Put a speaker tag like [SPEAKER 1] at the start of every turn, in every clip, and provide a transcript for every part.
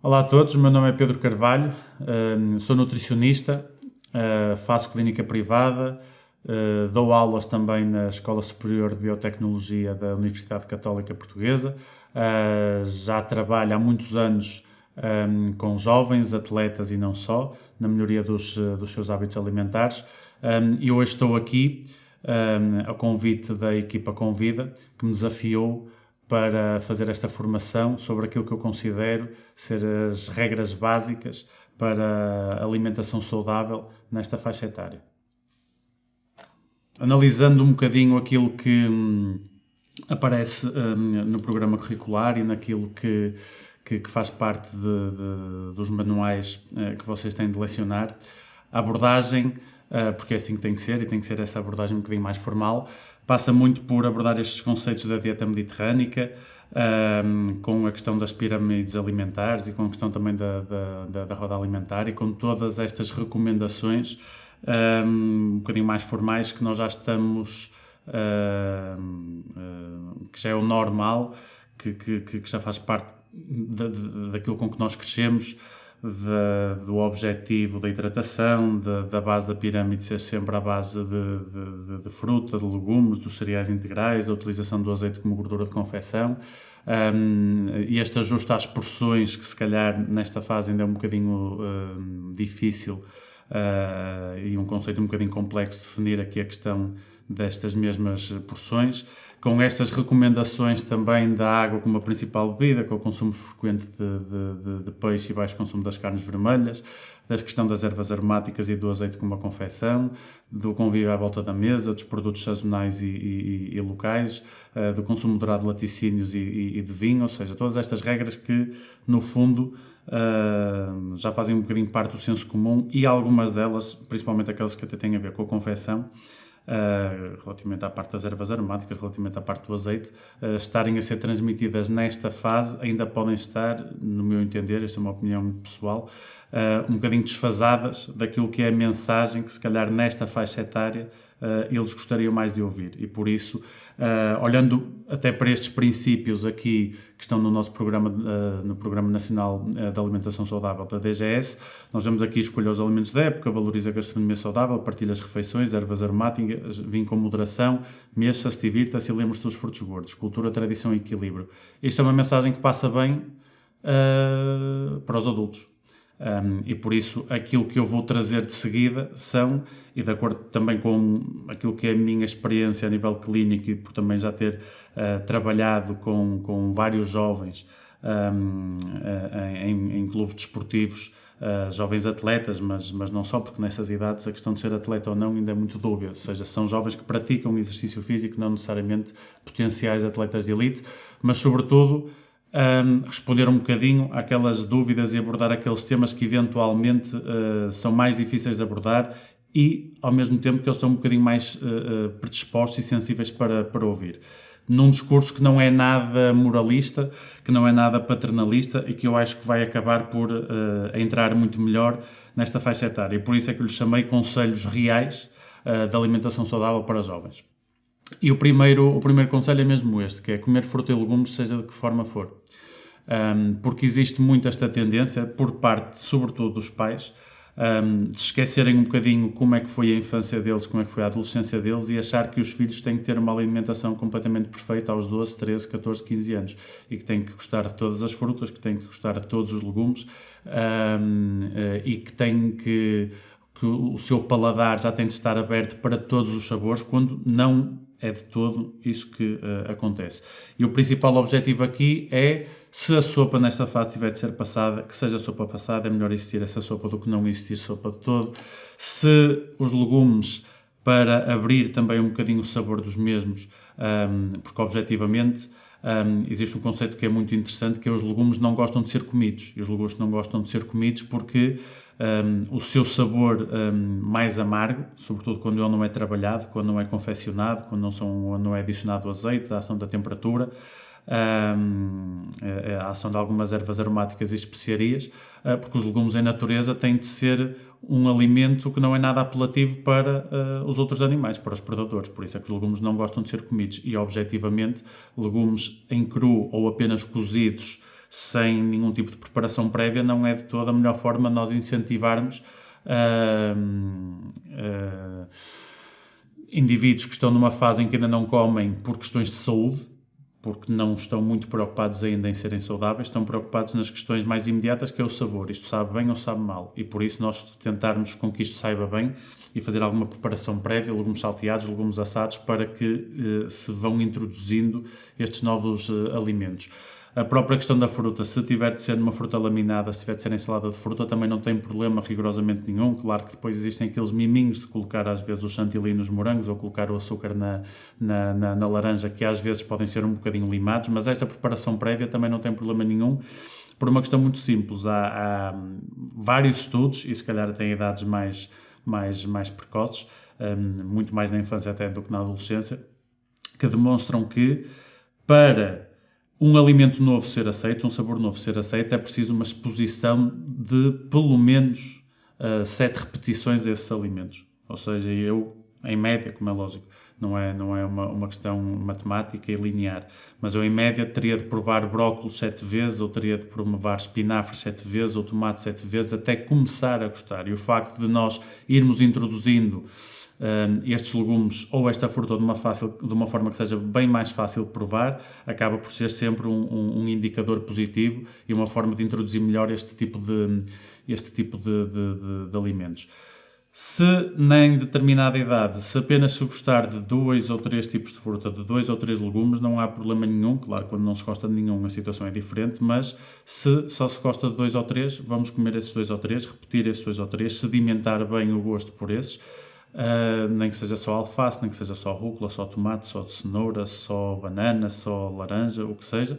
[SPEAKER 1] Olá a todos, o meu nome é Pedro Carvalho, sou nutricionista, faço clínica privada, dou aulas também na Escola Superior de Biotecnologia da Universidade Católica Portuguesa, já trabalho há muitos anos com jovens, atletas e não só, na melhoria dos seus hábitos alimentares, e hoje estou aqui a convite da equipa Convida, que me desafiou para fazer esta formação sobre aquilo que eu considero ser as regras básicas para a alimentação saudável nesta faixa etária. Analisando um bocadinho aquilo que aparece no programa curricular e naquilo que faz parte dos manuais que vocês têm de lecionar, a abordagem, porque é assim que tem que ser, e tem que ser essa abordagem um bocadinho mais formal, passa muito por abordar estes conceitos da dieta mediterrânica, com a questão das pirâmides alimentares e com a questão também da roda alimentar e com todas estas recomendações um bocadinho mais formais que nós já estamos, que já é o normal, que já faz parte daquilo com que nós crescemos, do objetivo da hidratação, da base da pirâmide ser sempre à base de fruta, de legumes, dos cereais integrais, a utilização do azeite como gordura de confecção, e este ajuste às porções, que se calhar nesta fase ainda é um bocadinho difícil, e um conceito um bocadinho complexo de definir aqui a questão destas mesmas porções, com estas recomendações também da água como a principal bebida, com o consumo frequente de peixe e baixo consumo das carnes vermelhas, da questão das ervas aromáticas e do azeite como a confecção, do convívio à volta da mesa, dos produtos sazonais e locais, do consumo moderado de laticínios e de vinho, ou seja, todas estas regras que, no fundo, já fazem um bocadinho parte do senso comum, e algumas delas, principalmente aquelas que até têm a ver com a confecção, relativamente à parte das ervas aromáticas, relativamente à parte do azeite, estarem a ser transmitidas nesta fase, ainda podem estar, no meu entender, esta é uma opinião muito pessoal, um bocadinho desfasadas daquilo que é a mensagem que se calhar nesta faixa etária eles gostariam mais de ouvir, e por isso, olhando até para estes princípios aqui que estão no nosso programa, no Programa Nacional de Alimentação Saudável da DGS, nós vamos aqui escolher os alimentos da época, valoriza a gastronomia saudável, partilha as refeições, ervas aromáticas, vinho com moderação, mexa-se, divirta-se e lembre-se dos frutos gordos, cultura, tradição e equilíbrio. Isto é uma mensagem que passa bem para os adultos. E por isso aquilo que eu vou trazer de seguida são, e de acordo também com aquilo que é a minha experiência a nível clínico e por também já ter trabalhado com vários jovens em clubes desportivos, jovens atletas, mas não só, porque nessas idades a questão de ser atleta ou não ainda é muito dúbia, ou seja, são jovens que praticam exercício físico, não necessariamente potenciais atletas de elite, mas sobretudo responder um bocadinho àquelas dúvidas e abordar aqueles temas que eventualmente são mais difíceis de abordar e, ao mesmo tempo, que eles estão um bocadinho mais predispostos e sensíveis para ouvir. Num discurso que não é nada moralista, que não é nada paternalista e que eu acho que vai acabar por entrar muito melhor nesta faixa etária. E por isso é que eu lhe chamei Conselhos Reais de Alimentação Saudável para Jovens. E o primeiro conselho é mesmo este, que é comer fruta e legumes, seja de que forma for. Porque existe muito esta tendência, por parte, sobretudo, dos pais, de se esquecerem um bocadinho como é que foi a infância deles, como é que foi a adolescência deles e achar que os filhos têm que ter uma alimentação completamente perfeita aos 12, 13, 14, 15 anos e que têm que gostar de todas as frutas, que têm que gostar de todos os legumes e que têm que o seu paladar já tem de estar aberto para todos os sabores, quando não é de todo isso que acontece. E o principal objetivo aqui é, se a sopa nesta fase tiver de ser passada, que seja sopa passada, é melhor existir essa sopa do que não existir sopa de todo. Se os legumes, para abrir também um bocadinho o sabor dos mesmos, porque objetivamente existe um conceito que é muito interessante, que é os legumes não gostam de ser comidos, e os legumes não gostam de ser comidos porque o seu sabor mais amargo, sobretudo quando ele não é trabalhado, quando não é confeccionado, quando não é adicionado azeite, a ação da temperatura, a ação de algumas ervas aromáticas e especiarias, porque os legumes em natureza têm de ser um alimento que não é nada apelativo para os outros animais, para os predadores. Por isso é que os legumes não gostam de ser comidos e, objetivamente, legumes em cru ou apenas cozidos sem nenhum tipo de preparação prévia, não é de toda a melhor forma nós incentivarmos indivíduos que estão numa fase em que ainda não comem por questões de saúde, porque não estão muito preocupados ainda em serem saudáveis, estão preocupados nas questões mais imediatas, que é o sabor. Isto sabe bem ou sabe mal? E por isso nós tentarmos com que isto saiba bem e fazer alguma preparação prévia, legumes salteados, legumes assados, para que se vão introduzindo estes novos alimentos. A própria questão da fruta, se tiver de ser numa fruta laminada, se tiver de ser em salada de fruta, também não tem problema rigorosamente nenhum. Claro que depois existem aqueles miminhos de colocar às vezes o chantilly nos morangos ou colocar o açúcar na laranja, que às vezes podem ser um bocadinho limados, mas esta preparação prévia também não tem problema nenhum, por uma questão muito simples. Há vários estudos, e se calhar até em idades mais precoces, muito mais na infância até do que na adolescência, que demonstram que para um alimento novo ser aceito, um sabor novo ser aceito, é preciso uma exposição de pelo menos 7 repetições a esses alimentos. Ou seja, eu, em média, como é lógico, não é uma questão matemática e linear, mas eu, em média, teria de provar brócolis 7 vezes, ou teria de provar espinafres 7 vezes, ou tomate 7 vezes, até começar a gostar. E o facto de nós irmos introduzindo estes legumes ou esta fruta de uma forma que seja bem mais fácil de provar, acaba por ser sempre um indicador positivo e uma forma de introduzir melhor este tipo de alimentos. Se em determinada idade, se apenas se gostar de 2 ou 3 tipos de fruta, de 2 ou 3 legumes, não há problema nenhum. Claro, quando não se gosta de nenhum, a situação é diferente, mas se só se gosta de 2 ou 3, vamos comer esses 2 ou 3, repetir esses 2 ou 3, sedimentar bem o gosto por esses. Nem que seja só alface, nem que seja só rúcula, só tomate, só cenoura, só banana, só laranja, o que seja,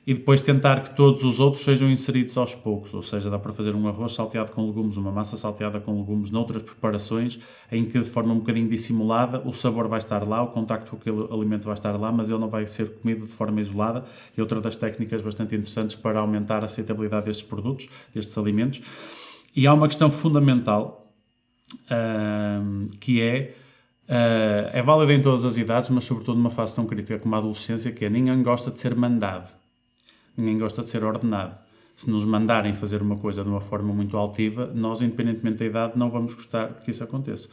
[SPEAKER 1] e depois tentar que todos os outros sejam inseridos aos poucos, ou seja, dá para fazer um arroz salteado com legumes, uma massa salteada com legumes, noutras preparações, em que de forma um bocadinho dissimulada o sabor vai estar lá, o contacto com aquele alimento vai estar lá, mas ele não vai ser comido de forma isolada. E outra das técnicas bastante interessantes para aumentar a aceitabilidade destes produtos, destes alimentos. E há uma questão fundamental, que é válida em todas as idades, mas sobretudo numa fase tão crítica como a adolescência, que é: ninguém gosta de ser mandado, ninguém gosta de ser ordenado. Se nos mandarem fazer uma coisa de uma forma muito altiva, nós, independentemente da idade, não vamos gostar de que isso aconteça,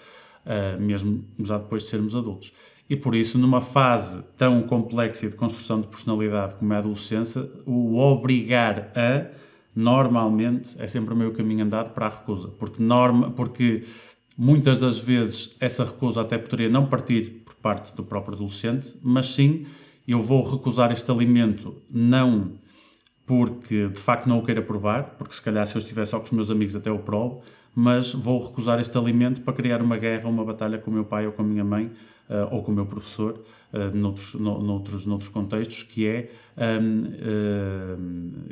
[SPEAKER 1] mesmo já depois de sermos adultos. E por isso, numa fase tão complexa e de construção de personalidade como é a adolescência, o obrigar normalmente é sempre o meio caminho andado para a recusa, porque muitas das vezes essa recusa até poderia não partir por parte do próprio adolescente, mas sim, eu vou recusar este alimento não porque de facto não o queira provar, porque se calhar se eu estiver só com os meus amigos até o provo, mas vou recusar este alimento para criar uma guerra, uma batalha com o meu pai ou com a minha mãe, ou com o meu professor, noutros contextos, que é,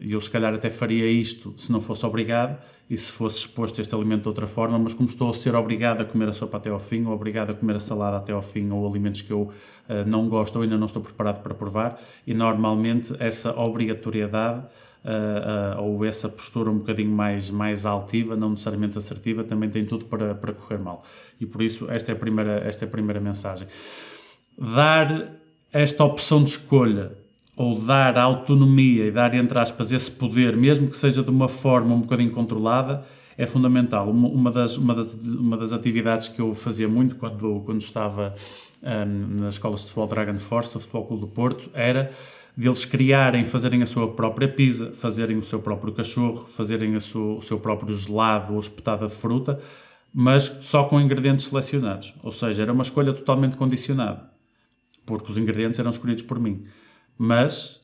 [SPEAKER 1] eu se calhar até faria isto se não fosse obrigado e se fosse exposto este alimento de outra forma, mas como estou a ser obrigado a comer a sopa até ao fim, ou obrigado a comer a salada até ao fim, ou alimentos que eu não gosto ou ainda não estou preparado para provar, e normalmente essa obrigatoriedade ou essa postura um bocadinho mais altiva, não necessariamente assertiva, também tem tudo para correr mal. E por isso esta é a primeira mensagem. Dar esta opção de escolha, ou dar autonomia e dar, entre aspas, esse poder, mesmo que seja de uma forma um bocadinho controlada, é fundamental. Uma das atividades que eu fazia muito quando estava nas escolas de futebol Dragon Force, do Futebol Clube do Porto, era deles fazerem a sua própria pizza, fazerem o seu próprio cachorro, fazerem o seu próprio gelado ou espetada de fruta, mas só com ingredientes selecionados. Ou seja, era uma escolha totalmente condicionada, porque os ingredientes eram escolhidos por mim. Mas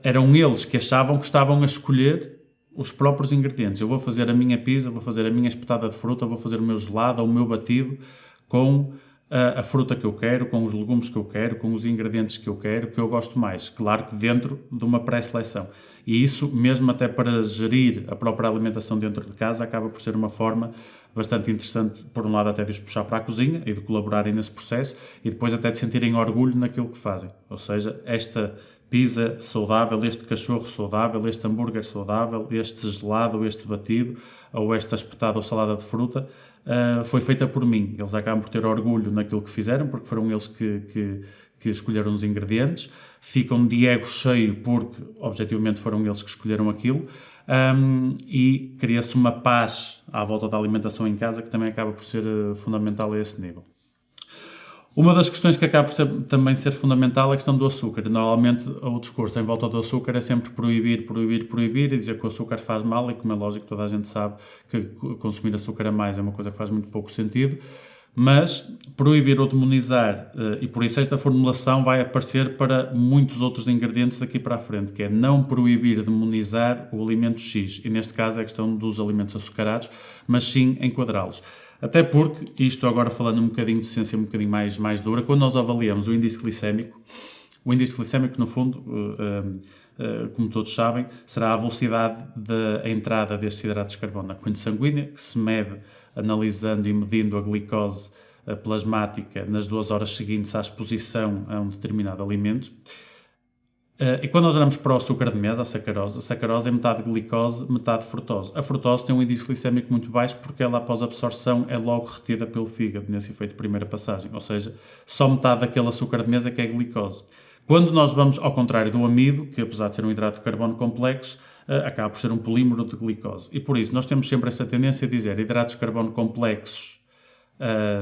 [SPEAKER 1] eram eles que achavam que estavam a escolher os próprios ingredientes. Eu vou fazer a minha pizza, vou fazer a minha espetada de fruta, vou fazer o meu gelado ou o meu batido com a fruta que eu quero, com os legumes que eu quero, com os ingredientes que eu gosto mais. Claro que dentro de uma pré-seleção. E isso, mesmo até para gerir a própria alimentação dentro de casa, acaba por ser uma forma bastante interessante, por um lado até de os puxar para a cozinha e de colaborarem nesse processo, e depois até de sentirem orgulho naquilo que fazem. Ou seja, esta pizza saudável, este cachorro saudável, este hambúrguer saudável, este gelado, este batido, ou esta espetada ou salada de fruta, foi feita por mim. Eles acabam por ter orgulho naquilo que fizeram, porque foram eles que que escolheram os ingredientes, ficam de ego cheio porque, objetivamente, foram eles que escolheram aquilo, e cria-se uma paz à volta da alimentação em casa que também acaba por ser fundamental a esse nível. Uma das questões que acaba por também ser fundamental é a questão do açúcar. Normalmente o discurso em volta do açúcar é sempre proibir e dizer que o açúcar faz mal, e como é lógico, toda a gente sabe que consumir açúcar a mais é uma coisa que faz muito pouco sentido, mas proibir ou demonizar, e por isso esta formulação vai aparecer para muitos outros ingredientes daqui para a frente, que é não proibir, demonizar o alimento X, e neste caso é a questão dos alimentos açucarados, mas sim enquadrá-los. Até porque, isto agora falando um bocadinho de ciência um bocadinho mais dura, quando nós avaliamos o índice glicémico no fundo, como todos sabem, será a velocidade da entrada destes hidratos de carbono na corrente sanguínea, que se mede analisando e medindo a glicose plasmática nas 2 horas seguintes à exposição a um determinado alimento. E quando nós olhamos para o açúcar de mesa, a sacarose é metade glicose, metade frutose. A frutose tem um índice glicémico muito baixo porque ela, após a absorção, é logo retida pelo fígado, nesse efeito de primeira passagem. Ou seja, só metade daquele açúcar de mesa que é glicose. Quando nós vamos ao contrário do amido, que apesar de ser um hidrato de carbono complexo, acaba por ser um polímero de glicose. E por isso nós temos sempre esta tendência a dizer hidratos de carbono complexos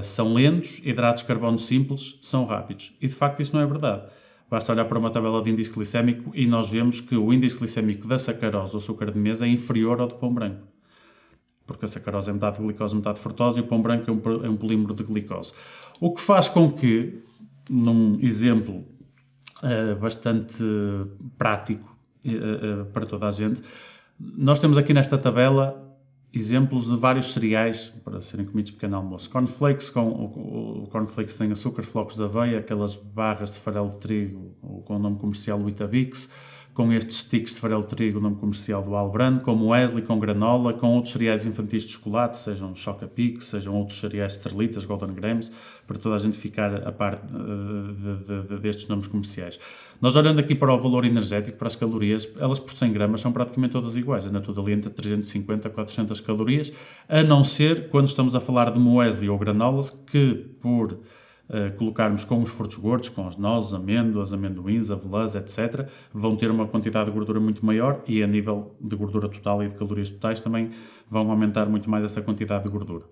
[SPEAKER 1] são lentos, hidratos de carbono simples são rápidos. E de facto isso não é verdade. Basta olhar para uma tabela de índice glicémico e nós vemos que o índice glicémico da sacarose, o açúcar de mesa, é inferior ao do pão branco. Porque a sacarose é metade glicose, metade frutose, e o pão branco é um polímero de glicose. O que faz com que, num exemplo bastante prático para toda a gente, nós temos aqui nesta tabela exemplos de vários cereais para serem comidos de pequeno almoço. Cornflakes, o cornflakes tem açúcar, flocos de aveia, aquelas barras de farelo de trigo com o nome comercial Weetabix, com estes sticks de farelo de trigo, o nome comercial do Albrand, como o Wesley, com granola, com outros cereais infantis de chocolate, sejam Choca-Pic, sejam outros cereais estrelitas, Golden Grams, para toda a gente ficar a par destes nomes comerciais. Nós olhando aqui para o valor energético, para as calorias, elas por 100 gramas são praticamente todas iguais, andam tudo ali entre 350 a 400 calorias, a não ser quando estamos a falar de muesli ou granolas, que por colocarmos com os frutos gordos, com as nozes, amêndoas, amendoins, avelãs, etc., vão ter uma quantidade de gordura muito maior e a nível de gordura total e de calorias totais também vão aumentar muito mais essa quantidade de gordura.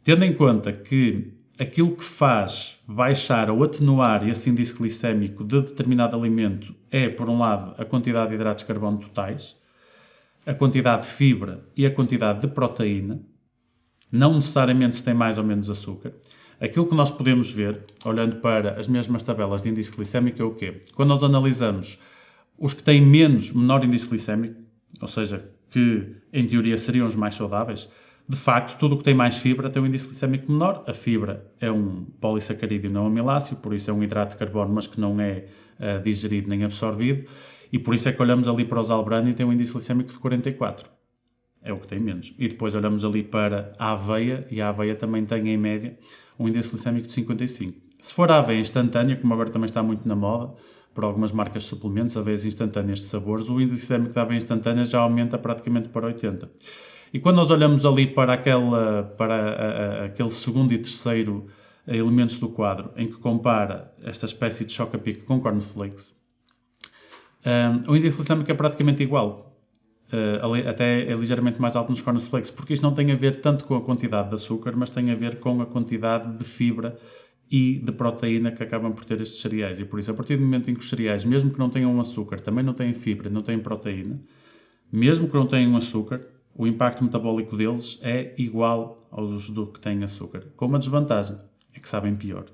[SPEAKER 1] Tendo em conta que aquilo que faz baixar ou atenuar esse índice glicémico de determinado alimento é, por um lado, a quantidade de hidratos de carbono totais, a quantidade de fibra e a quantidade de proteína, não necessariamente se tem mais ou menos açúcar. Aquilo que nós podemos ver, olhando para as mesmas tabelas de índice glicémico, é o quê? Quando nós analisamos os que têm menor índice glicémico, ou seja, que em teoria seriam os mais saudáveis, de facto, tudo o que tem mais fibra tem um índice glicémico menor. A fibra é um polissacarídeo não amiláceo, por isso é um hidrato de carbono, mas que não é digerido nem absorvido, e por isso é que olhamos ali para os Albrand e tem um índice glicémico de 44. É o que tem menos. E depois olhamos ali para a aveia, e a aveia também tem, em média, um índice glicémico de 55. Se for a aveia instantânea, como agora também está muito na moda, por algumas marcas de suplementos, aveias instantâneas de sabores, o índice glicémico da aveia instantânea já aumenta praticamente para 80. E quando nós olhamos ali para aquele segundo e terceiro elementos do quadro, em que compara esta espécie de Choca-Pic com cornflakes, o índice glicémico é praticamente igual. Até é ligeiramente mais alto nos cornflakes, porque isto não tem a ver tanto com a quantidade de açúcar, mas tem a ver com a quantidade de fibra e de proteína que acabam por ter estes cereais. E por isso, a partir do momento em que os cereais, mesmo que não tenham açúcar, também não têm fibra, não têm proteína, mesmo que não tenham açúcar, o impacto metabólico deles é igual aos do que têm açúcar. Com uma desvantagem, é que sabem pior.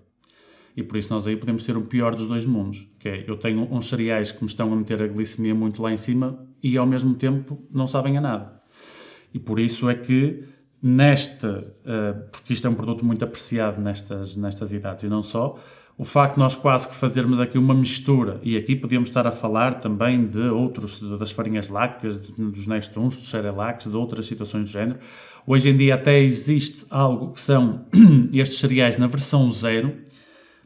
[SPEAKER 1] E por isso nós aí podemos ter o pior dos dois mundos, que é, eu tenho uns cereais que me estão a meter a glicemia muito lá em cima e ao mesmo tempo não sabem a nada. E por isso é que porque isto é um produto muito apreciado nestas idades e não só, o facto de nós quase que fazermos aqui uma mistura, e aqui podíamos estar a falar também de outros, das farinhas lácteas, dos Nestuns, dos Cerelacs, de outras situações do género. Hoje em dia até existe algo que são estes cereais na versão zero,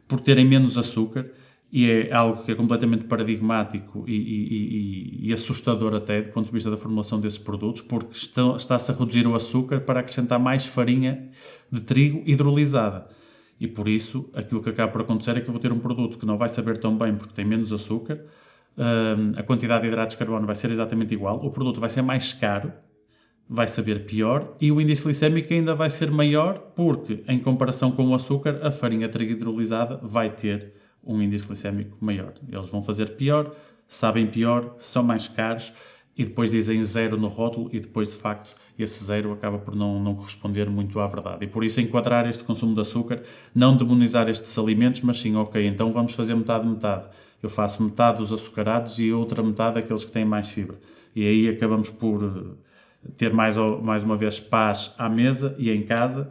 [SPEAKER 1] por terem menos açúcar, e é algo que é completamente paradigmático e assustador até do ponto de vista da formulação desses produtos, porque está-se a reduzir o açúcar para acrescentar mais farinha de trigo hidrolisada. E por isso, aquilo que acaba por acontecer é que eu vou ter um produto que não vai saber tão bem porque tem menos açúcar, a quantidade de hidratos de carbono vai ser exatamente igual, o produto vai ser mais caro, vai saber pior e o índice glicémico ainda vai ser maior porque, em comparação com o açúcar, a farinha de trigo hidrolisada vai ter um índice glicémico maior. Eles vão fazer pior, sabem pior, são mais caros e depois dizem 0 no rótulo e depois, de facto, esse 0 acaba por não corresponder muito à verdade. E por isso enquadrar este consumo de açúcar, não demonizar estes alimentos, mas sim, ok, então vamos fazer metade. Eu faço metade dos açucarados e outra metade aqueles que têm mais fibra. E aí acabamos por ter mais uma vez paz à mesa e em casa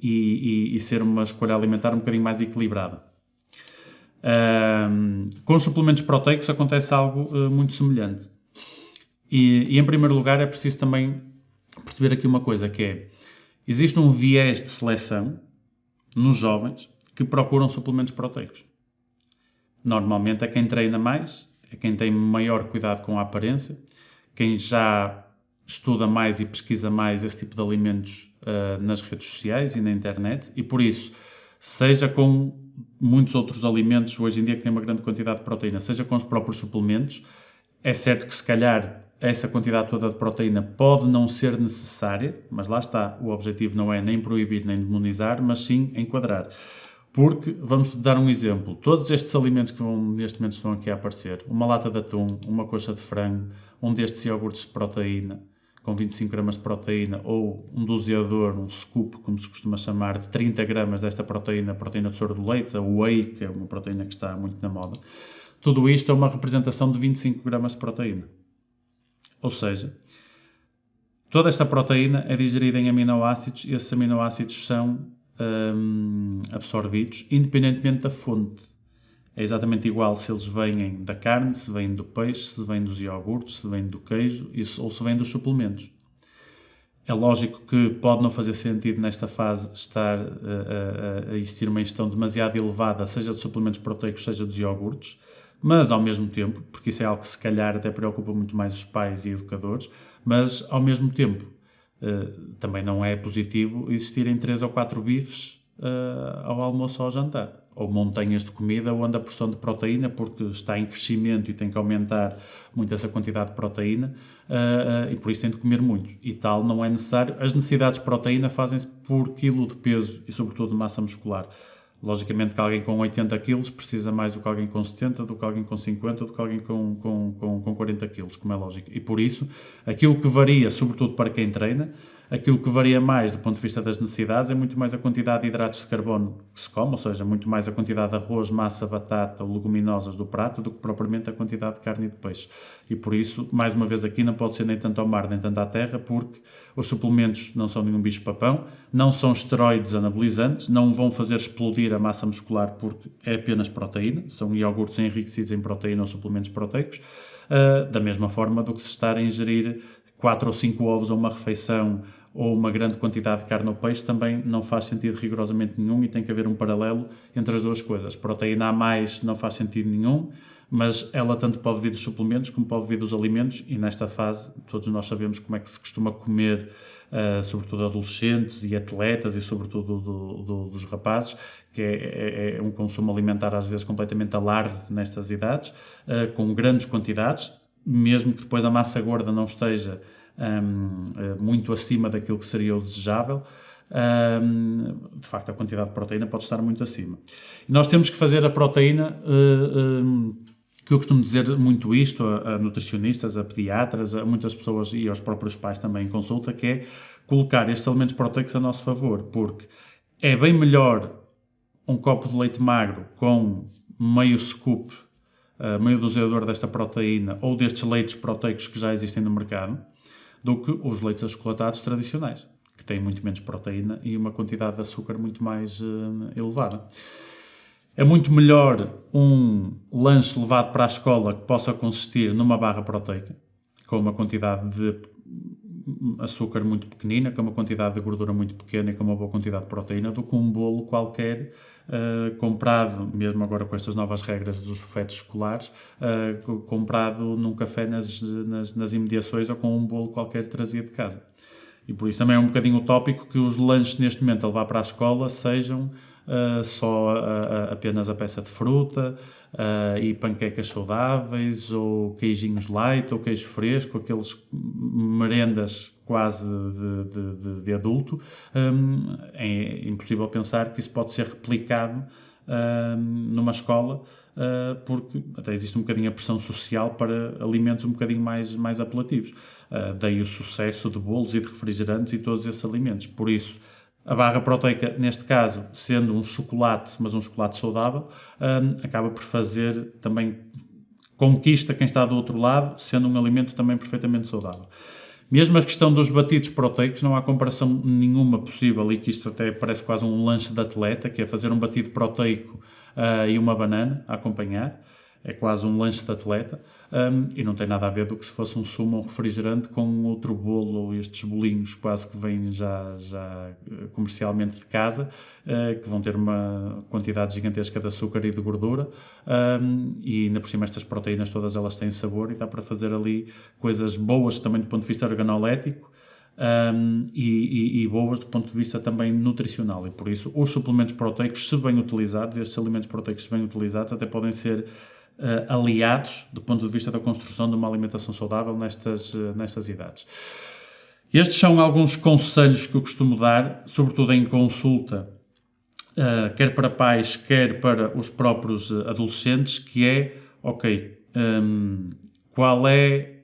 [SPEAKER 1] e ser uma escolha alimentar um bocadinho mais equilibrada. Com os suplementos proteicos acontece algo muito semelhante. E em primeiro lugar é preciso também perceber aqui uma coisa, que é, existe um viés de seleção nos jovens que procuram suplementos proteicos. Normalmente é quem treina mais, é quem tem maior cuidado com a aparência, quem já estuda mais e pesquisa mais esse tipo de alimentos nas redes sociais e na internet, e por isso, seja com muitos outros alimentos hoje em dia que têm uma grande quantidade de proteína, seja com os próprios suplementos, é certo que se calhar essa quantidade toda de proteína pode não ser necessária, mas lá está, o objetivo não é nem proibir nem demonizar, mas sim enquadrar. Porque, vamos dar um exemplo, todos estes alimentos que neste momento estão aqui a aparecer, uma lata de atum, uma coxa de frango, um destes iogurtes de proteína, com 25 gramas de proteína, ou um doseador, um scoop, como se costuma chamar, de 30 gramas desta proteína de soro de leite, a whey, que é uma proteína que está muito na moda, tudo isto é uma representação de 25 gramas de proteína. Ou seja, toda esta proteína é digerida em aminoácidos e esses aminoácidos são absorvidos independentemente da fonte. É exatamente igual se eles vêm da carne, se vêm do peixe, se vêm dos iogurtes, se vêm do queijo ou se vêm dos suplementos. É lógico que pode não fazer sentido nesta fase estar a existir uma ingestão demasiado elevada, seja de suplementos proteicos, seja dos iogurtes, mas ao mesmo tempo, porque isso é algo que se calhar até preocupa muito mais os pais e educadores, mas ao mesmo tempo também não é positivo existirem 3 ou 4 bifes ao almoço ou ao jantar, ou montanhas de comida onde a porção de proteína, porque está em crescimento e tem que aumentar muito essa quantidade de proteína e por isso tem de comer muito, e tal não é necessário. As necessidades de proteína fazem-se por quilo de peso e sobretudo de massa muscular. Logicamente que alguém com 80 kg precisa mais do que alguém com 70, do que alguém com 50, do que alguém com 40 kg, como é lógico. E por isso, aquilo que varia, sobretudo para quem treina, aquilo que varia mais do ponto de vista das necessidades é muito mais a quantidade de hidratos de carbono que se come, ou seja, muito mais a quantidade de arroz, massa, batata, leguminosas do prato do que propriamente a quantidade de carne e de peixe. E por isso, mais uma vez aqui, não pode ser nem tanto ao mar nem tanto à terra, porque os suplementos não são nenhum bicho-papão, não são esteroides anabolizantes, não vão fazer explodir a massa muscular porque é apenas proteína, são iogurtes enriquecidos em proteína ou suplementos proteicos, da mesma forma do que se estar a ingerir 4 ou 5 ovos a uma refeição ou uma grande quantidade de carne ou peixe também não faz sentido rigorosamente nenhum e tem que haver um paralelo entre as duas coisas. Proteína a mais não faz sentido nenhum, mas ela tanto pode vir dos suplementos como pode vir dos alimentos e nesta fase todos nós sabemos como é que se costuma comer, sobretudo adolescentes e atletas e sobretudo dos rapazes, que é um consumo alimentar às vezes completamente alarve nestas idades, com grandes quantidades, mesmo que depois a massa gorda não esteja muito acima daquilo que seria o desejável, de facto a quantidade de proteína pode estar muito acima. E nós temos que fazer a proteína, que eu costumo dizer muito isto a nutricionistas, a pediatras, a muitas pessoas e aos próprios pais também em consulta, que é colocar estes alimentos proteicos a nosso favor, porque é bem melhor um copo de leite magro com meio scoop, meio doseador desta proteína ou destes leites proteicos que já existem no mercado, do que os leites achocolatados tradicionais, que têm muito menos proteína e uma quantidade de açúcar muito mais elevada. É muito melhor um lanche levado para a escola que possa consistir numa barra proteica, com uma quantidade de açúcar muito pequenina, com uma quantidade de gordura muito pequena e com uma boa quantidade de proteína, do que um bolo qualquer comprado, mesmo agora com estas novas regras dos bufetes escolares, comprado num café nas imediações ou com um bolo qualquer trazido de casa. E por isso também é um bocadinho utópico que os lanches neste momento a levar para a escola sejam apenas a peça de fruta e panquecas saudáveis, ou queijinhos light, ou queijo fresco, aqueles merendas quase de adulto. É impossível pensar que isso pode ser replicado numa escola, porque até existe um bocadinho a pressão social para alimentos um bocadinho mais apelativos. Daí o sucesso de bolos e de refrigerantes e todos esses alimentos. Por isso, a barra proteica, neste caso, sendo um chocolate, mas um chocolate saudável, acaba por fazer também, conquista quem está do outro lado, sendo um alimento também perfeitamente saudável. Mesmo a questão dos batidos proteicos, não há comparação nenhuma possível, e que isto até parece quase um lanche de atleta, que é fazer um batido proteico e uma banana a acompanhar. É quase um lanche de atleta, e não tem nada a ver do que se fosse um sumo ou um refrigerante com outro bolo, ou estes bolinhos quase que vêm já comercialmente de casa, que vão ter uma quantidade gigantesca de açúcar e de gordura, e ainda por cima estas proteínas todas elas têm sabor, e dá para fazer ali coisas boas também do ponto de vista organolético, e boas do ponto de vista também nutricional. E por isso os suplementos proteicos, se bem utilizados, estes alimentos proteicos se bem utilizados, até podem ser aliados do ponto de vista da construção de uma alimentação saudável nestas idades. Estes são alguns conselhos que eu costumo dar, sobretudo em consulta, quer para pais, quer para os próprios adolescentes, que é, qual é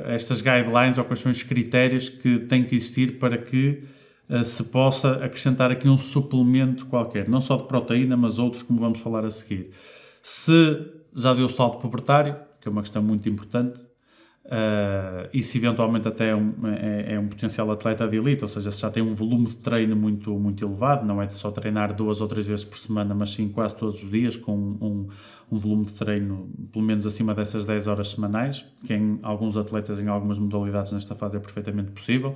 [SPEAKER 1] estas guidelines, ou quais são os critérios que têm que existir para que se possa acrescentar aqui um suplemento qualquer, não só de proteína, mas outros, como vamos falar a seguir. Se já deu o salto pubertário, que é uma questão muito importante, e se eventualmente até é um potencial atleta de elite, ou seja, se já tem um volume de treino muito, muito elevado, não é só treinar 2 ou 3 vezes por semana, mas sim quase todos os dias, com um volume de treino pelo menos acima dessas 10 horas semanais, que em alguns atletas, em algumas modalidades nesta fase é perfeitamente possível.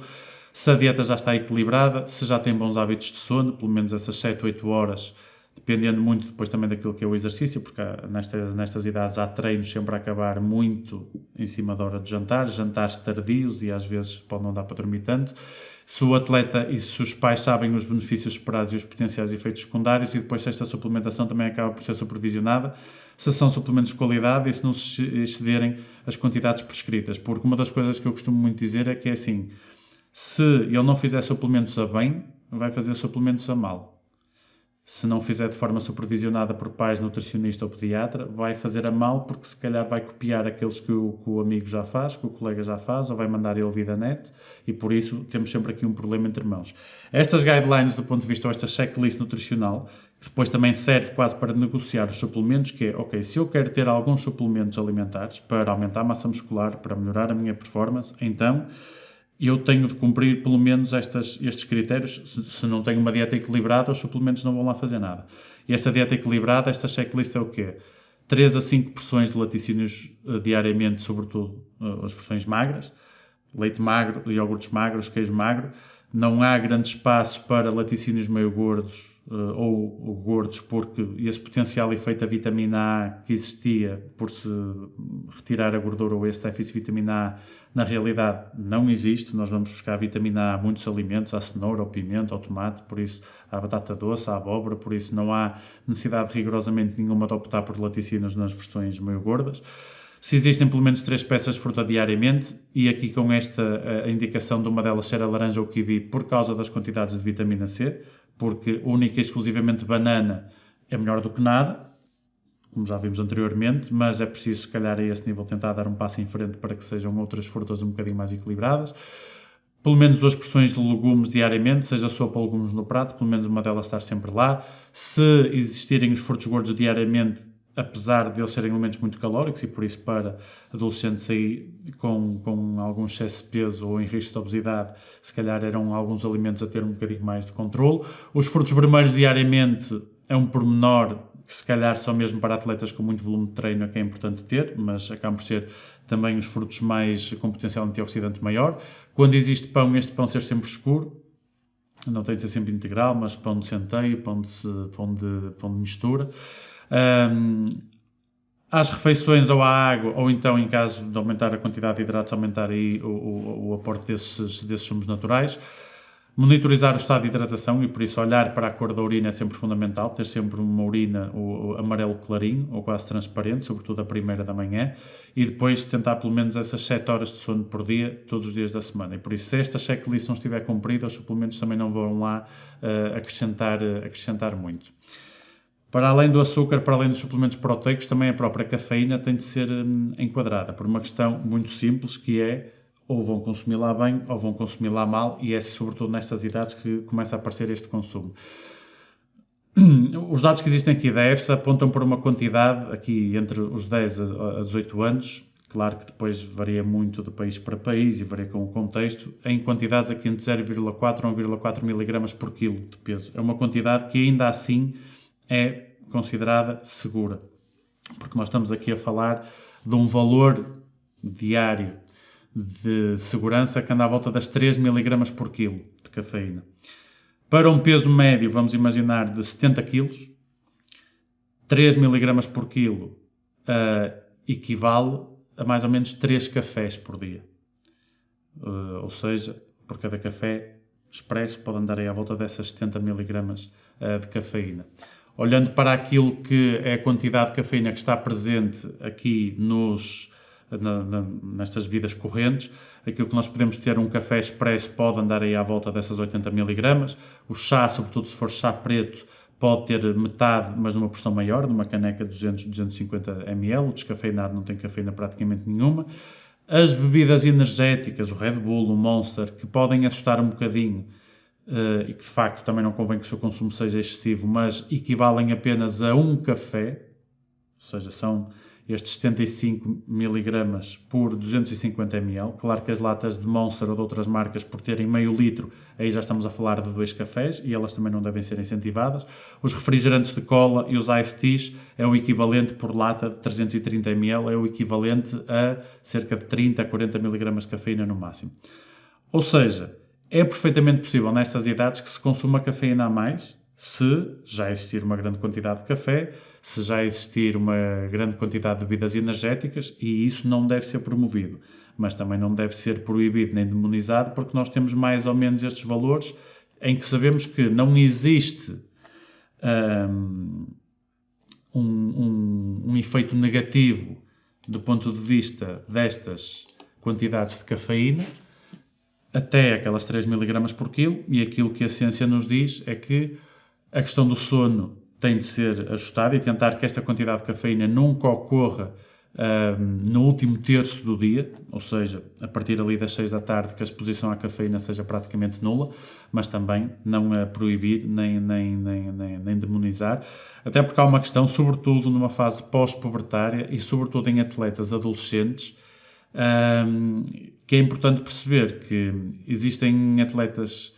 [SPEAKER 1] Se a dieta já está equilibrada, se já tem bons hábitos de sono, pelo menos essas 7, 8 horas, dependendo muito depois também daquilo que é o exercício, porque nestas idades há treinos sempre a acabar muito em cima da hora de jantar, jantares tardios, e às vezes pode não dar para dormir tanto. Se o atleta e se os pais sabem os benefícios esperados e os potenciais efeitos secundários, e depois se esta suplementação também acaba por ser supervisionada, se são suplementos de qualidade e se não se excederem as quantidades prescritas. Porque uma das coisas que eu costumo muito dizer é que é assim, se ele não fizer suplementos a bem, vai fazer suplementos a mal. Se não fizer de forma supervisionada por pais, nutricionista ou pediatra, vai fazer a mal, porque se calhar vai copiar aqueles que o amigo já faz, que o colega já faz, ou vai mandar ele vir da net, e por isso temos sempre aqui um problema entre mãos. Estas guidelines do ponto de vista, ou esta checklist nutricional, que depois também serve quase para negociar os suplementos, que é, se eu quero ter alguns suplementos alimentares para aumentar a massa muscular, para melhorar a minha performance, então eu tenho de cumprir pelo menos estes critérios. Se não tenho uma dieta equilibrada, os suplementos não vão lá fazer nada. E esta dieta equilibrada, esta checklist é o quê? 3 a 5 porções de laticínios diariamente, sobretudo as porções magras, leite magro, iogurtes magros, queijo magro. Não há grande espaço para laticínios meio gordos ou gordos, porque esse potencial efeito da vitamina A que existia por se retirar a gordura, ou esse déficit de vitamina A, na realidade não existe. Nós vamos buscar a vitamina A a muitos alimentos, à cenoura, ao pimento, ao tomate, por isso à batata doce, à abóbora, por isso não há necessidade rigorosamente nenhuma de optar por laticínios nas versões meio gordas. Se existem pelo menos 3 peças de fruta diariamente, e aqui com esta a indicação de uma delas ser a laranja ou kiwi por causa das quantidades de vitamina C, porque única e exclusivamente banana é melhor do que nada, como já vimos anteriormente, mas é preciso, se calhar, a esse nível tentar dar um passo em frente para que sejam outras frutas um bocadinho mais equilibradas. Pelo menos 2 porções de legumes diariamente, seja sopa ou legumes no prato, pelo menos uma delas estar sempre lá. Se existirem os frutos gordos diariamente, apesar de eles serem alimentos muito calóricos, e por isso para adolescentes aí com algum excesso de peso ou em risco de obesidade, se calhar eram alguns alimentos a ter um bocadinho mais de controle. Os frutos vermelhos diariamente é um pormenor que se calhar só mesmo para atletas com muito volume de treino é que é importante ter, mas acabam por ser também os frutos mais com potencial antioxidante maior. Quando existe pão, este pão ser sempre escuro, não tem de ser sempre integral, mas pão de centeio, pão de mistura. às refeições ou à água, ou então, em caso de aumentar a quantidade de hidratos, aumentar aí o aporte desses sumos naturais. Monitorizar o estado de hidratação e, por isso, olhar para a cor da urina é sempre fundamental, ter sempre uma urina o amarelo clarinho ou quase transparente, sobretudo a primeira da manhã, e depois tentar pelo menos essas 7 horas de sono por dia, todos os dias da semana. E por isso, se esta checklist não estiver cumprida, os suplementos também não vão lá acrescentar muito. Para além do açúcar, para além dos suplementos proteicos, também a própria cafeína tem de ser enquadrada por uma questão muito simples, que é ou vão consumi-la bem ou vão consumi-la mal, e é sobretudo nestas idades que começa a aparecer este consumo. Os dados que existem aqui da EFSA apontam por uma quantidade aqui entre os 10 a 18 anos, claro que depois varia muito de país para país e varia com o contexto, em quantidades aqui entre 0,4 a 1,4 mg por quilo de peso. É uma quantidade que ainda assim é considerada segura, porque nós estamos aqui a falar de um valor diário de segurança que anda à volta das 3 mg por quilo de cafeína. Para um peso médio, vamos imaginar, de 70 kg, 3 mg por quilo equivale a mais ou menos 3 cafés por dia. Ou seja, por cada café expresso pode andar aí à volta dessas 70 mg de cafeína. Olhando para aquilo que é a quantidade de cafeína que está presente aqui nestas bebidas correntes, aquilo que nós podemos ter, um café expresso pode andar aí à volta dessas 80 mg, o chá, sobretudo se for chá preto, pode ter metade, mas numa porção maior, numa caneca de 200-250 ml, o descafeinado não tem cafeína praticamente nenhuma. As bebidas energéticas, o Red Bull, o Monster, que podem assustar um bocadinho, e que de facto também não convém que o seu consumo seja excessivo, mas equivalem apenas a um café, ou seja, são estes 75 mg por 250 ml. Claro que as latas de Monster ou de outras marcas, por terem meio litro, aí já estamos a falar de 2 cafés e elas também não devem ser incentivadas. Os refrigerantes de cola e os iced teas é o equivalente por lata de 330 ml, é o equivalente a cerca de 30 a 40 mg de cafeína no máximo. Ou seja, é perfeitamente possível nestas idades que se consuma cafeína a mais, se já existir uma grande quantidade de café, se já existir uma grande quantidade de bebidas energéticas, e isso não deve ser promovido, mas também não deve ser proibido nem demonizado, porque nós temos mais ou menos estes valores em que sabemos que não existe um efeito negativo do ponto de vista destas quantidades de cafeína, até aquelas 3 mg por quilo, e aquilo que a ciência nos diz é que a questão do sono tem de ser ajustada e tentar que esta quantidade de cafeína nunca ocorra no último terço do dia, ou seja, a partir ali das 6 da tarde, que a exposição à cafeína seja praticamente nula, mas também não a proibir nem demonizar, até porque há uma questão, sobretudo numa fase pós-pubertária e sobretudo em atletas adolescentes, que é importante perceber que existem atletas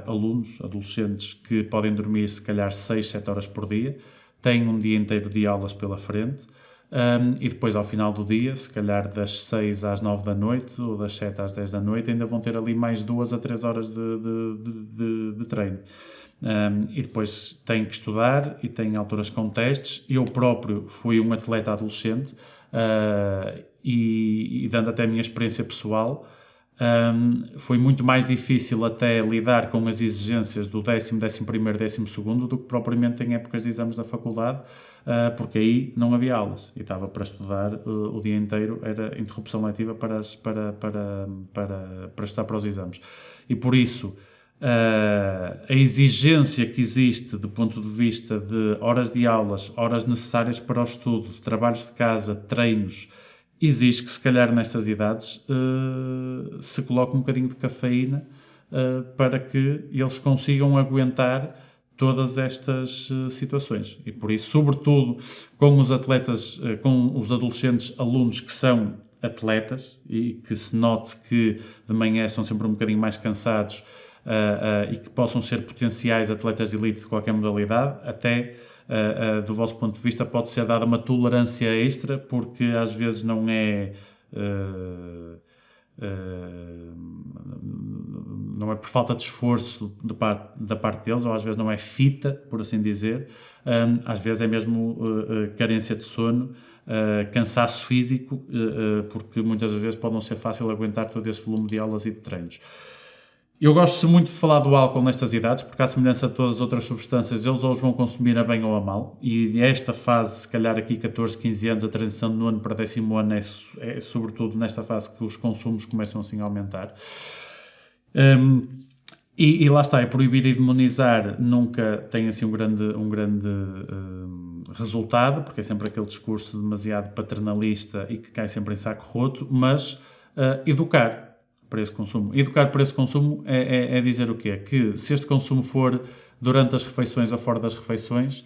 [SPEAKER 1] alunos, adolescentes, que podem dormir se calhar 6, 7 horas por dia, têm um dia inteiro de aulas pela frente, e depois ao final do dia, se calhar das 6 às 9 da noite ou das 7 às 10 da noite, ainda vão ter ali mais 2 a 3 horas de treino. E depois têm que estudar e têm alturas com testes. Eu próprio fui um atleta adolescente, e dando até a minha experiência pessoal, foi muito mais difícil até lidar com as exigências do 10º, 11º, 12º do que propriamente em épocas de exames da faculdade, porque aí não havia aulas e estava para estudar o dia inteiro, era interrupção letiva para estudar para os exames. E por isso, a exigência que existe do ponto de vista de horas de aulas, horas necessárias para o estudo, trabalhos de casa, treinos, exige que se calhar nestas idades se coloque um bocadinho de cafeína para que eles consigam aguentar todas estas situações. E por isso, sobretudo com os atletas, com os adolescentes alunos que são atletas e que se note que de manhã estão sempre um bocadinho mais cansados, e que possam ser potenciais atletas de elite de qualquer modalidade, até do vosso ponto de vista pode ser dada uma tolerância extra, porque às vezes não é não é por falta de esforço da parte deles, ou às vezes não é fita, por assim dizer, às vezes é mesmo carência de sono, cansaço físico, porque muitas das vezes pode não ser fácil aguentar todo esse volume de aulas e de treinos. Eu gosto muito de falar do álcool nestas idades, porque à semelhança de todas as outras substâncias, eles ou os vão consumir a bem ou a mal, e esta fase, se calhar aqui 14, 15 anos, a transição de nono para 10º ano é sobretudo nesta fase que os consumos começam assim a aumentar. E lá está, proibir e demonizar nunca tem assim um grande resultado, porque é sempre aquele discurso demasiado paternalista e que cai sempre em saco roto, mas educar para esse consumo. Educar para esse consumo é dizer o quê? Que se este consumo for durante as refeições ou fora das refeições,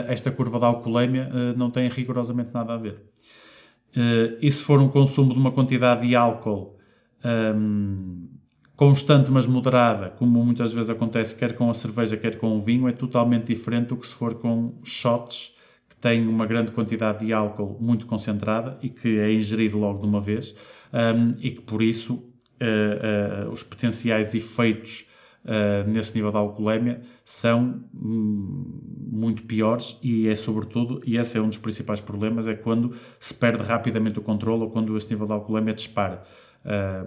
[SPEAKER 1] esta curva da alcoolemia não tem rigorosamente nada a ver. E se for um consumo de uma quantidade de álcool constante mas moderada, como muitas vezes acontece quer com a cerveja, quer com o vinho, é totalmente diferente do que se for com shots que têm uma grande quantidade de álcool muito concentrada e que é ingerido logo de uma vez, e que por isso os potenciais efeitos nesse nível de alcoolemia são muito piores, e é sobretudo, e esse é um dos principais problemas, é quando se perde rapidamente o controle ou quando esse nível de alcoolemia dispara.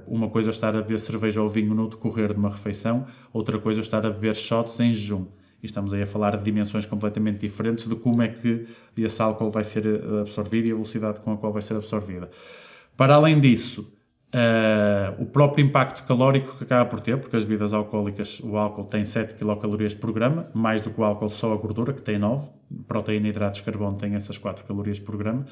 [SPEAKER 1] Uma coisa é estar a beber cerveja ou vinho no decorrer de uma refeição, outra coisa é estar a beber shots em jejum. E estamos aí a falar de dimensões completamente diferentes de como é que esse álcool vai ser absorvido e a velocidade com a qual vai ser absorvida. Para além disso, o próprio impacto calórico que acaba por ter, porque as bebidas alcoólicas, o álcool tem 7 kcal por grama, mais do que o álcool só a gordura, que tem 9, proteína, hidratos, carbono tem essas 4 calorias por grama,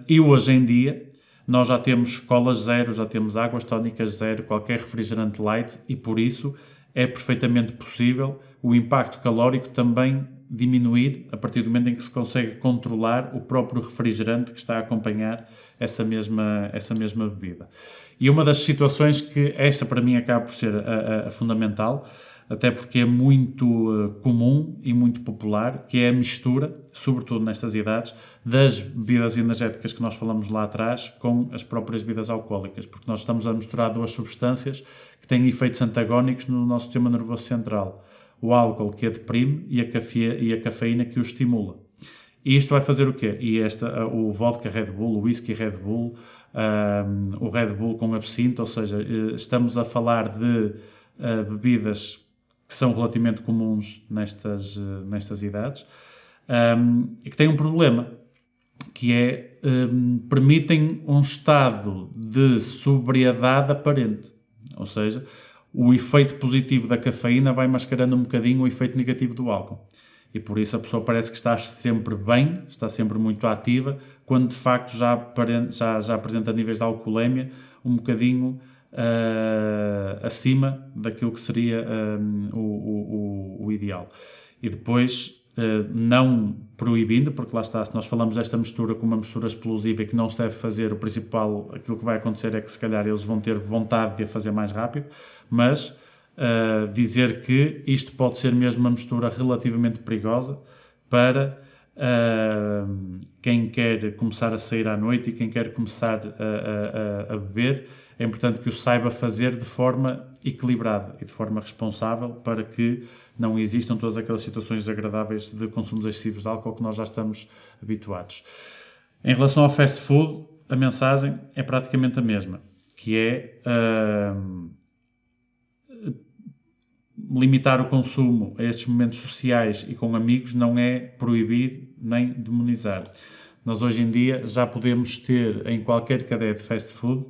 [SPEAKER 1] e hoje em dia nós já temos colas zero, já temos águas tónicas zero, qualquer refrigerante light, e por isso é perfeitamente possível o impacto calórico também diminuir a partir do momento em que se consegue controlar o próprio refrigerante que está a acompanhar essa mesma bebida. E uma das situações que esta para mim acaba por ser a fundamental, até porque é muito comum e muito popular, que é a mistura, sobretudo nestas idades, das bebidas energéticas que nós falamos lá atrás com as próprias bebidas alcoólicas, porque nós estamos a misturar duas substâncias que têm efeitos antagónicos no nosso sistema nervoso central. O álcool que a deprime e a cafeína que o estimula. E isto vai fazer o quê? E o vodka Red Bull, o whisky Red Bull, o Red Bull com absinto, ou seja, estamos a falar de bebidas que são relativamente comuns nestas idades, e que têm um problema, que é permitem um estado de sobriedade aparente, ou seja, o efeito positivo da cafeína vai mascarando um bocadinho o efeito negativo do álcool. E por isso a pessoa parece que está sempre bem, está sempre muito ativa, quando de facto já apresenta níveis de alcoolemia um bocadinho acima daquilo que seria o ideal. E depois, não proibindo, porque lá está, se nós falamos desta mistura como uma mistura explosiva e que não se deve fazer, aquilo que vai acontecer é que se calhar eles vão ter vontade de a fazer mais rápido, mas dizer que isto pode ser mesmo uma mistura relativamente perigosa para quem quer começar a sair à noite e quem quer começar a beber. É importante que o saiba fazer de forma equilibrada e de forma responsável para que não existam todas aquelas situações desagradáveis de consumos excessivos de álcool que nós já estamos habituados. Em relação ao fast food, a mensagem é praticamente a mesma, que é limitar o consumo a estes momentos sociais e com amigos, não é proibir nem demonizar. Nós hoje em dia já podemos ter em qualquer cadeia de fast food,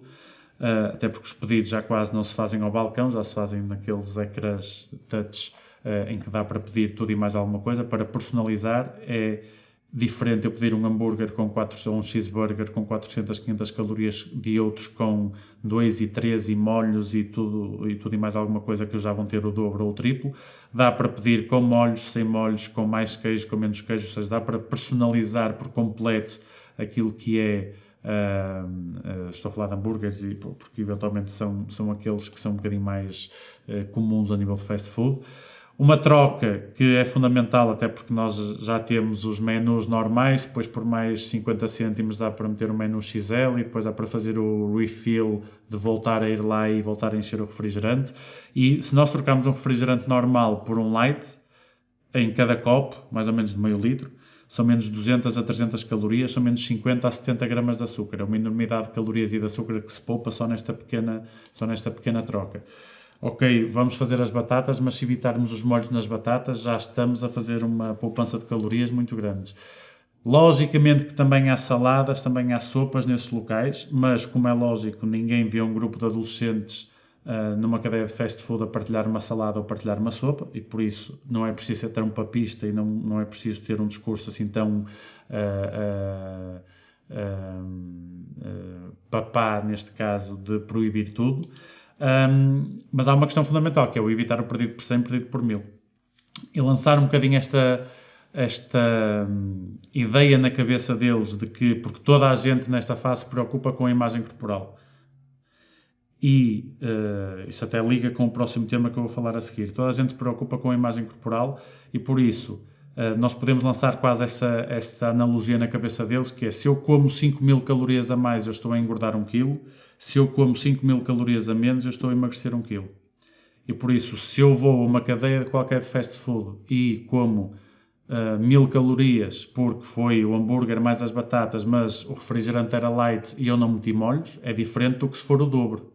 [SPEAKER 1] até porque os pedidos já quase não se fazem ao balcão, já se fazem naqueles ecrãs touch em que dá para pedir tudo e mais alguma coisa. Para personalizar é diferente eu pedir um hambúrguer ou um cheeseburger com 400, 500 calorias de outros com 2 e 3 e molhos e tudo e mais alguma coisa que já vão ter o dobro ou o triplo. Dá para pedir com molhos, sem molhos, com mais queijo, com menos queijo, ou seja, dá para personalizar por completo aquilo que é, estou a falar de hambúrgueres porque eventualmente são aqueles que são um bocadinho mais comuns a nível de fast food. Uma troca que é fundamental, até porque nós já temos os menus normais, depois por mais 50 cêntimos dá para meter o menu XL e depois dá para fazer o refill de voltar a ir lá e voltar a encher o refrigerante. E se nós trocarmos um refrigerante normal por um light, em cada copo, mais ou menos de meio litro, são menos 200 a 300 calorias, são menos 50 a 70 gramas de açúcar. É uma enormidade de calorias e de açúcar que se poupa só nesta pequena troca. Ok, vamos fazer as batatas, mas se evitarmos os molhos nas batatas, já estamos a fazer uma poupança de calorias muito grandes. Logicamente que também há saladas, também há sopas nesses locais, mas como é lógico, ninguém vê um grupo de adolescentes numa cadeia de fast food a partilhar uma salada ou partilhar uma sopa, e por isso não é preciso ter um papista e não é preciso ter um discurso assim tão papá, neste caso, de proibir tudo. Mas há uma questão fundamental, que é o evitar o perdido por 100, perdido por 1000. E lançar um bocadinho esta ideia na cabeça deles de que, porque toda a gente nesta fase se preocupa com a imagem corporal. E isso até liga com o próximo tema que eu vou falar a seguir. Toda a gente se preocupa com a imagem corporal e por isso nós podemos lançar quase essa analogia na cabeça deles, que é: se eu como 5.000 calorias a mais, eu estou a engordar 1 kg. Se eu como 5.000 calorias a menos, eu estou a emagrecer 1 kg. E por isso, se eu vou a uma cadeia de qualquer fast food e como 1.000 calorias porque foi o hambúrguer mais as batatas, mas o refrigerante era light e eu não meti molhos, é diferente do que se for o dobro.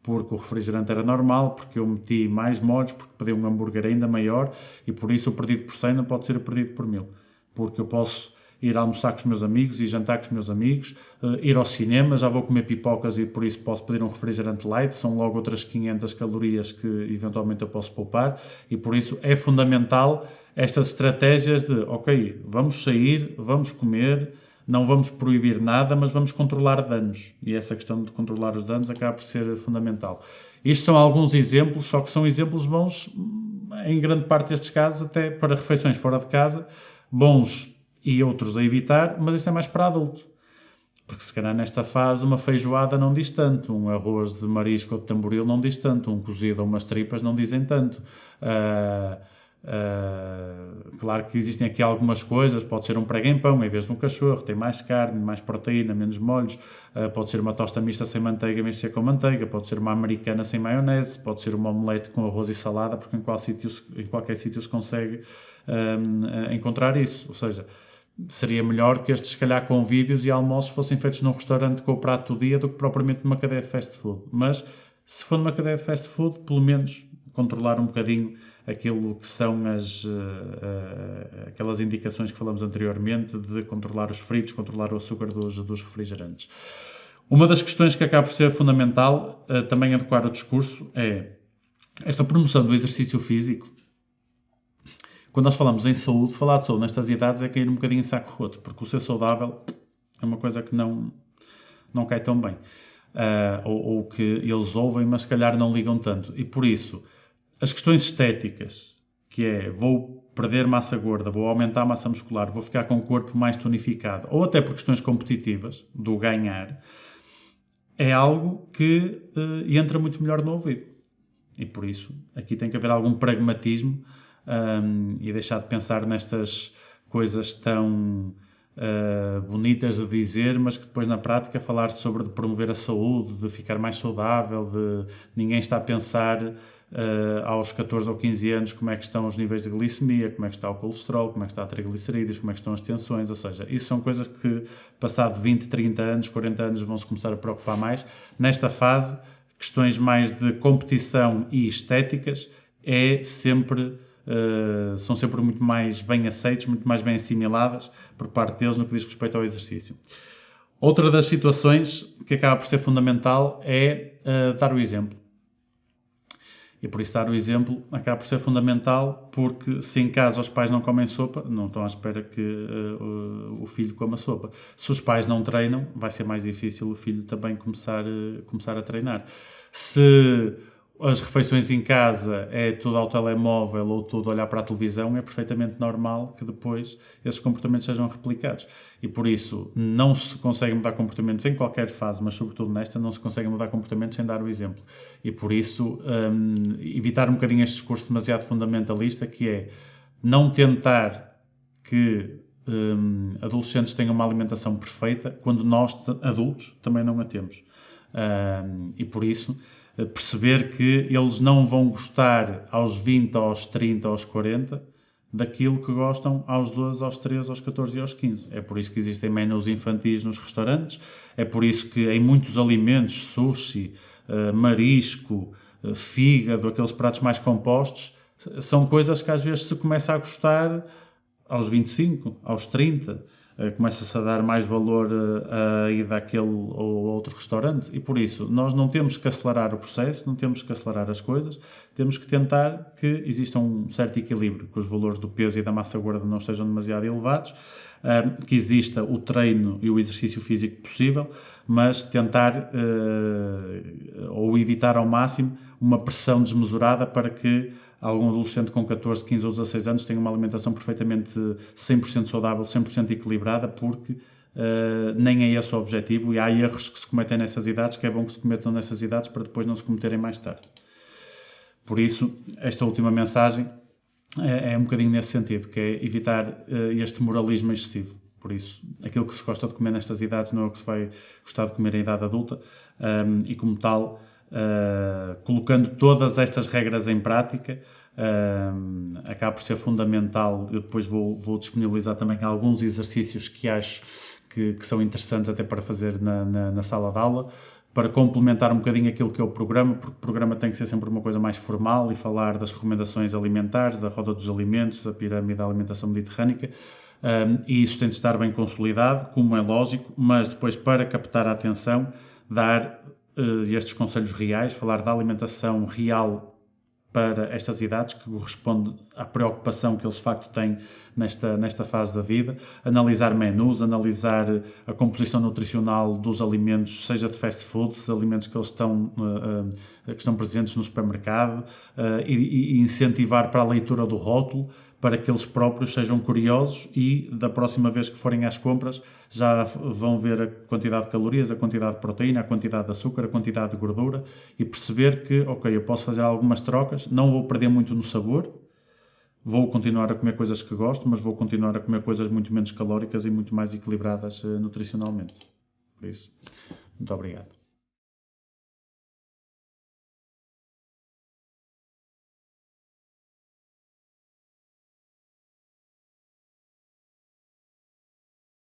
[SPEAKER 1] Porque o refrigerante era normal, porque eu meti mais molhos, porque pedi um hambúrguer ainda maior e por isso o perdido por 100 não pode ser o perdido por 1000. Porque eu posso ir almoçar com os meus amigos e jantar com os meus amigos, ir ao cinema, já vou comer pipocas e por isso posso pedir um refrigerante light, são logo outras 500 calorias que eventualmente eu posso poupar e por isso é fundamental estas estratégias de, ok, vamos sair, vamos comer, não vamos proibir nada, mas vamos controlar danos. E essa questão de controlar os danos acaba por ser fundamental. Isto são alguns exemplos, só que são exemplos bons, em grande parte destes casos, até para refeições fora de casa, bons e outros a evitar, mas isso é mais para adulto. Porque se calhar nesta fase uma feijoada não diz tanto, um arroz de marisco ou de tamboril não diz tanto, um cozido ou umas tripas não dizem tanto. Claro que existem aqui algumas coisas, pode ser um prego em pão em vez de um cachorro, tem mais carne, mais proteína, menos molhos, pode ser uma tosta mista sem manteiga em vez de ser com manteiga, pode ser uma americana sem maionese, pode ser uma omelete com arroz e salada, porque em qualquer sítio se consegue encontrar isso. Ou seja, seria melhor que estes, se calhar, convívios e almoços fossem feitos num restaurante com o prato do dia do que propriamente numa cadeia de fast food. Mas, se for numa cadeia de fast food, pelo menos controlar um bocadinho aquilo que são aquelas indicações que falamos anteriormente de controlar os fritos, controlar o açúcar dos refrigerantes. Uma das questões que acaba por ser fundamental, também adequar o discurso, é esta promoção do exercício físico. Quando nós falamos em saúde, falar de saúde nestas idades é cair um bocadinho em saco roto, porque o ser saudável é uma coisa que não cai tão bem. Ou que eles ouvem, mas se calhar não ligam tanto. E por isso, as questões estéticas, que é vou perder massa gorda, vou aumentar a massa muscular, vou ficar com o corpo mais tonificado, ou até por questões competitivas, do ganhar, é algo que entra muito melhor no ouvido. E por isso, aqui tem que haver algum pragmatismo e deixar de pensar nestas coisas tão bonitas de dizer, mas que depois na prática falar sobre de promover a saúde, de ficar mais saudável, de ninguém está a pensar aos 14 ou 15 anos como é que estão os níveis de glicemia, como é que está o colesterol, como é que está a triglicerídeos, como é que estão as tensões, ou seja, isso são coisas que passado 20, 30 anos, 40 anos vão-se começar a preocupar mais. Nesta fase, questões mais de competição e estéticas são sempre muito mais bem aceitos, muito mais bem assimiladas por parte deles no que diz respeito ao exercício. Outra das situações que acaba por ser fundamental é dar o exemplo. E por isso dar o exemplo acaba por ser fundamental, porque se em casa os pais não comem sopa, não estão à espera que o filho coma sopa. Se os pais não treinam, vai ser mais difícil o filho também começar a treinar. Se as refeições em casa é tudo ao telemóvel ou tudo olhar para a televisão, é perfeitamente normal que depois esses comportamentos sejam replicados. E por isso não se consegue mudar comportamentos em qualquer fase, mas sobretudo nesta, não se consegue mudar comportamentos sem dar o exemplo. E por isso evitar um bocadinho este discurso demasiado fundamentalista, que é não tentar que adolescentes tenham uma alimentação perfeita quando nós, adultos, também não a temos. E por isso perceber que eles não vão gostar aos 20, aos 30, aos 40 daquilo que gostam aos 12, aos 13, aos 14 e aos 15. É por isso que existem menus infantis nos restaurantes, é por isso que em muitos alimentos, sushi, marisco, fígado, aqueles pratos mais compostos, são coisas que às vezes se começa a gostar aos 25, aos 30, começa-se a dar mais valor a ir daquele ou outro restaurante, e por isso nós não temos que acelerar o processo, não temos que acelerar as coisas, temos que tentar que exista um certo equilíbrio, que os valores do peso e da massa gorda não estejam demasiado elevados, que exista o treino e o exercício físico possível, mas tentar ou evitar ao máximo uma pressão desmesurada para que algum adolescente com 14, 15 ou 16 anos tenha uma alimentação perfeitamente 100% saudável, 100% equilibrada, porque nem é esse o objetivo, e há erros que se cometem nessas idades, que é bom que se cometam nessas idades para depois não se cometerem mais tarde. Por isso, esta última mensagem é um bocadinho nesse sentido, que é evitar este moralismo excessivo. Por isso, aquilo que se gosta de comer nestas idades não é o que se vai gostar de comer em idade adulta, e como tal, colocando todas estas regras em prática, acaba por ser fundamental. Eu depois vou disponibilizar também alguns exercícios que acho que são interessantes até para fazer na sala de aula, para complementar um bocadinho aquilo que é o programa, porque o programa tem que ser sempre uma coisa mais formal e falar das recomendações alimentares, da roda dos alimentos, a pirâmide da alimentação mediterrânica, e isso tem de estar bem consolidado, como é lógico, mas depois, para captar a atenção, dar estes conselhos reais, falar da alimentação real para estas idades, que corresponde à preocupação que eles de facto têm nesta fase da vida, analisar menus, analisar a composição nutricional dos alimentos, seja de fast food, de alimentos que eles que estão presentes no supermercado, e incentivar para a leitura do rótulo, para que eles próprios sejam curiosos e da próxima vez que forem às compras já vão ver a quantidade de calorias, a quantidade de proteína, a quantidade de açúcar, a quantidade de gordura, e perceber que, ok, eu posso fazer algumas trocas, não vou perder muito no sabor, vou continuar a comer coisas que gosto, mas vou continuar a comer coisas muito menos calóricas e muito mais equilibradas nutricionalmente. Por isso, muito obrigado.